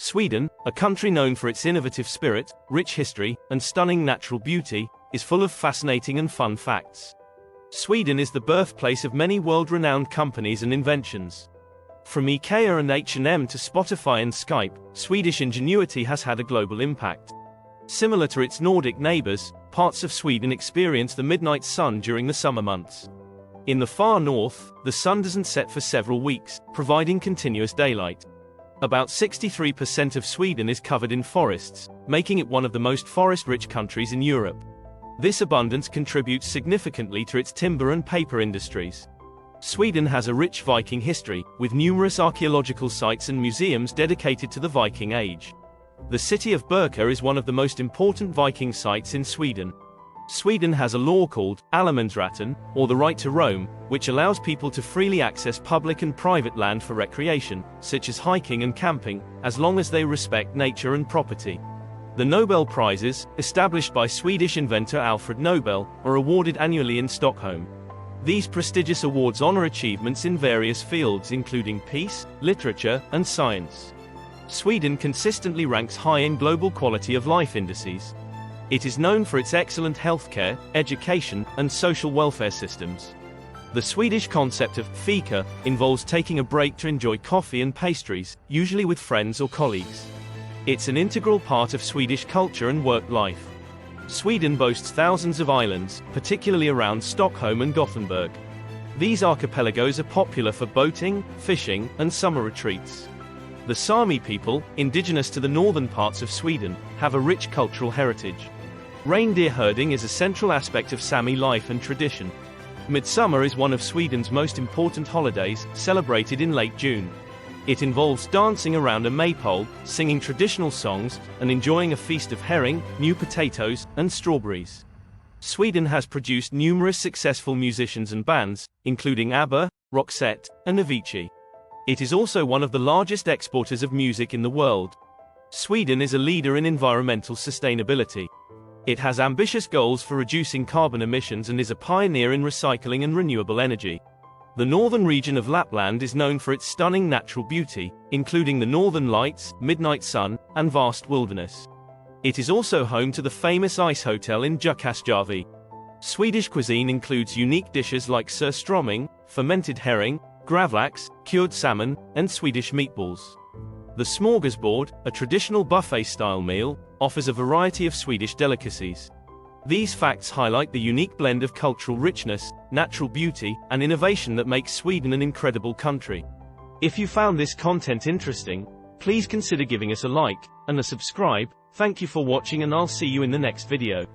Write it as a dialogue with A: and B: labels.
A: Sweden, a country known for its innovative spirit, rich history, and stunning natural beauty, is full of fascinating and fun facts. Sweden is the birthplace of many world-renowned companies and inventions. From IKEA and H&M to Spotify and Skype, Swedish ingenuity has had a global impact. Similar to its Nordic neighbors, parts of Sweden experience the midnight sun during the summer months. In the far north, the sun doesn't set for several weeks, providing continuous daylight. About 63% of Sweden is covered in forests, making it one of the most forest-rich countries in Europe. This abundance contributes significantly to its timber and paper industries. Sweden has a rich Viking history, with numerous archaeological sites and museums dedicated to the Viking Age. The city of Birka is one of the most important Viking sites in Sweden. Sweden has a law called allemansrätten, or the right to roam, which allows people to freely access public and private land for recreation, such as hiking and camping, as long as they respect nature and property. The Nobel Prizes, established by Swedish inventor Alfred Nobel, are awarded annually in Stockholm. These prestigious awards honor achievements in various fields including peace, literature, and science. Sweden consistently ranks high in global quality of life indices. It is known for its excellent healthcare, education, and social welfare systems. The Swedish concept of fika involves taking a break to enjoy coffee and pastries, usually with friends or colleagues. It's an integral part of Swedish culture and work life. Sweden boasts thousands of islands, particularly around Stockholm and Gothenburg. These archipelagos are popular for boating, fishing, and summer retreats. The Sami people, indigenous to the northern parts of Sweden, have a rich cultural heritage. Reindeer herding is a central aspect of Sami life and tradition. Midsummer is one of Sweden's most important holidays, celebrated in late June. It involves dancing around a maypole, singing traditional songs, and enjoying a feast of herring, new potatoes, and strawberries. Sweden has produced numerous successful musicians and bands, including ABBA, Roxette, and Avicii. It is also one of the largest exporters of music in the world. Sweden is a leader in environmental sustainability. It has ambitious goals for reducing carbon emissions and is a pioneer in recycling and renewable energy. The northern region of Lapland is known for its stunning natural beauty, including the northern lights, midnight sun, and vast wilderness. It is also home to the famous ice hotel in Jukkasjärvi. Swedish cuisine includes unique dishes like surströmming, fermented herring, gravlax, cured salmon, and Swedish meatballs. The smorgasbord, a traditional buffet-style meal, offers a variety of Swedish delicacies. These facts highlight the unique blend of cultural richness, natural beauty, and innovation that makes Sweden an incredible country. If you found this content interesting, please consider giving us a like and a subscribe. Thank you for watching, and I'll see you in the next video.